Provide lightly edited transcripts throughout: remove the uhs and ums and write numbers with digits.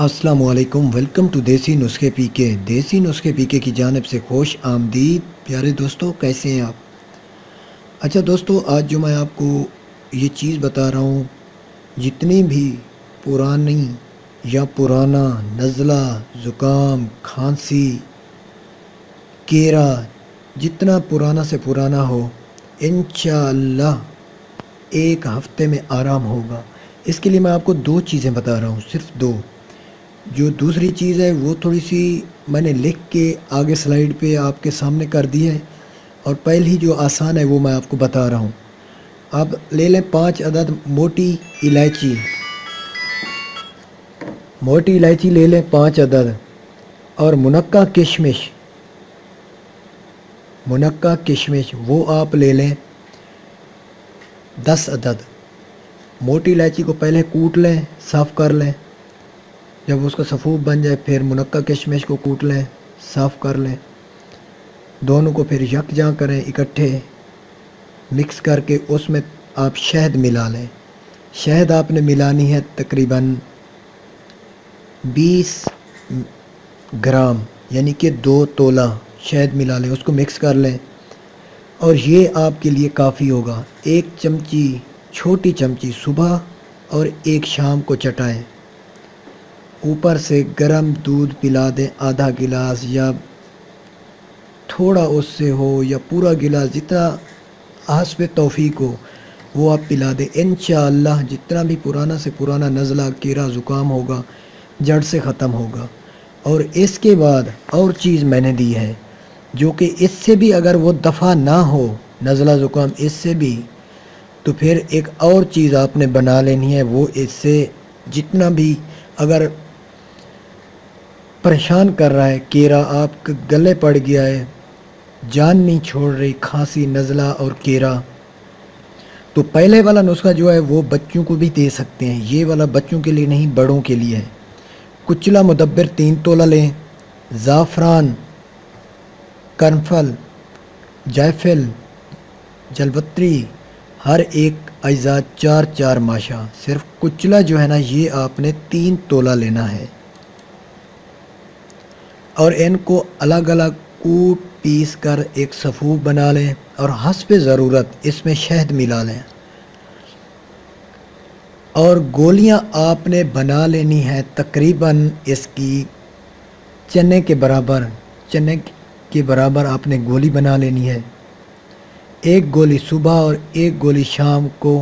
السلام علیکم، welcome to دیسی نسخے پی کے۔ دیسی نسخے پی کے کی جانب سے خوش آمدید پیارے دوستو، کیسے ہیں آپ؟ اچھا دوستو، آج جو میں آپ کو یہ چیز بتا رہا ہوں، جتنی بھی پرانی یا پرانا نزلہ، زکام، کھانسی، کیرا، جتنا پرانا سے پرانا ہو، انشاءاللہ ایک ہفتے میں آرام ہوگا۔ اس کے لیے میں آپ کو دو چیزیں بتا رہا ہوں، صرف دو۔ جو دوسری چیز ہے وہ تھوڑی سی میں نے لکھ کے آگے سلائیڈ پہ آپ کے سامنے کر دی ہے، اور پہلی جو آسان ہے وہ میں آپ کو بتا رہا ہوں۔ آپ لے لیں 5 عدد موٹی الائچی، موٹی الائچی لے لیں 5 عدد، اور منقع کشمش، منقع کشمش وہ آپ لے لیں 10 عدد۔ موٹی الائچی کو پہلے کوٹ لیں، صاف کر لیں، جب اس کا سفوف بن جائے پھر منقع کشمش کو کوٹ لیں، صاف کر لیں، دونوں کو پھر یکجاں کریں، اکٹھے مکس کر کے اس میں آپ شہد ملا لیں۔ شہد آپ نے ملانی ہے تقریباً 20 گرام، یعنی کہ 2 تولہ شہد ملا لیں، اس کو مکس کر لیں، اور یہ آپ کے لیے کافی ہوگا۔ 1 چمچی، چھوٹی چمچی صبح اور 1 شام کو چٹائیں۔ اوپر سے گرم دودھ پلا دیں، آدھا گلاس یا تھوڑا اس سے ہو، یا پورا گلاس، جتنا حسب توفیق ہو وہ آپ پلا دیں۔ انشاءاللہ جتنا بھی پرانا سے پرانا نزلہ، کیرا، زکام ہوگا جڑ سے ختم ہوگا۔ اور اس کے بعد اور چیز میں نے دی ہے، جو کہ اس سے بھی اگر وہ دفع نہ ہو، نزلہ زکام اس سے بھی، تو پھر ایک اور چیز آپ نے بنا لینی ہے۔ وہ اس سے جتنا بھی اگر پریشان کر رہا ہے، کیرا آپ کے گلے پڑ گیا ہے، جان نہیں چھوڑ رہی، کھانسی، نزلہ اور کیرا، تو پہلے والا نسخہ جو ہے وہ بچوں کو بھی دے سکتے ہیں، یہ والا بچوں کے لیے نہیں، بڑوں کے لیے ہے۔ کچلا مدبر 3 تولہ لیں، زعفران، کرنفل، جائفل، جلبتری، ہر ایک اجزاء 4 ماشا۔ صرف کچلا جو ہے نا، یہ آپ نے 3 تولہ لینا ہے، اور ان کو الگ الگ کوٹ پیس کر ایک سفوف بنا لیں، اور حسب ضرورت اس میں شہد ملا لیں، اور گولیاں آپ نے بنا لینی ہے تقریباً اس کی چنے کے برابر، چنے کے برابر آپ نے گولی بنا لینی ہے۔ 1 گولی صبح اور 1 گولی شام کو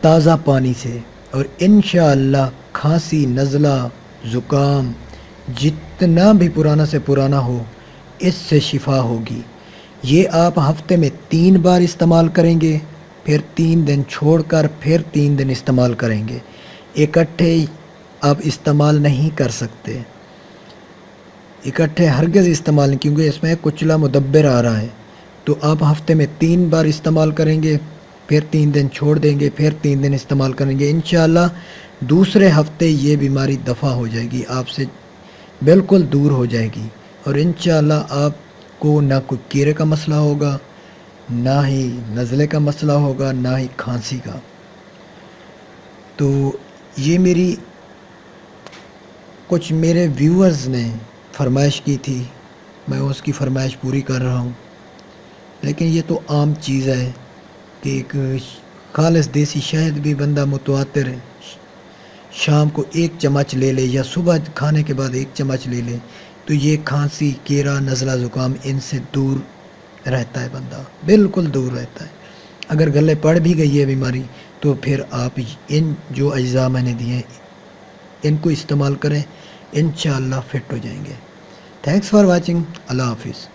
تازہ پانی سے، اور انشاءاللہ کھانسی، نزلہ، زکام جتنا بھی پرانا سے پرانا ہو، اس سے شفا ہوگی۔ یہ آپ ہفتے میں 3 بار استعمال کریں گے، پھر 3 دن چھوڑ کر پھر 3 دن استعمال کریں گے۔ اکٹھے آپ استعمال نہیں کر سکتے، اکٹھے ہرگز استعمال نہیں، کیونکہ اس میں کچلا مدبر آ رہا ہے۔ تو آپ ہفتے میں 3 بار استعمال کریں گے، پھر 3 دن چھوڑ دیں گے، پھر 3 دن استعمال کریں گے، انشاءاللہ دوسرے ہفتے یہ بیماری دفع ہو جائے گی، آپ سے بالکل دور ہو جائے گی، اور انشاءاللہ آپ کو نہ کوئی کیڑے کا مسئلہ ہوگا، نہ ہی نزلے کا مسئلہ ہوگا، نہ ہی کھانسی کا۔ تو یہ میری کچھ میرے ویورز نے فرمائش کی تھی، میں اس کی فرمائش پوری کر رہا ہوں۔ لیکن یہ تو عام چیز ہے کہ ایک خالص دیسی شہد بھی بندہ متواتر شام کو 1 چمچ لے لے، یا صبح کھانے کے بعد 1 چمچ لے لے، تو یہ کھانسی، کیرا، نزلہ، زکام ان سے دور رہتا ہے، بندہ بالکل دور رہتا ہے۔ اگر گلے پڑ بھی گئی ہے بیماری، تو پھر آپ ان جو اجزاء میں نے دیے ہیں ان کو استعمال کریں، انشاءاللہ فٹ ہو جائیں گے۔ تھینکس فار واچنگ، اللہ حافظ۔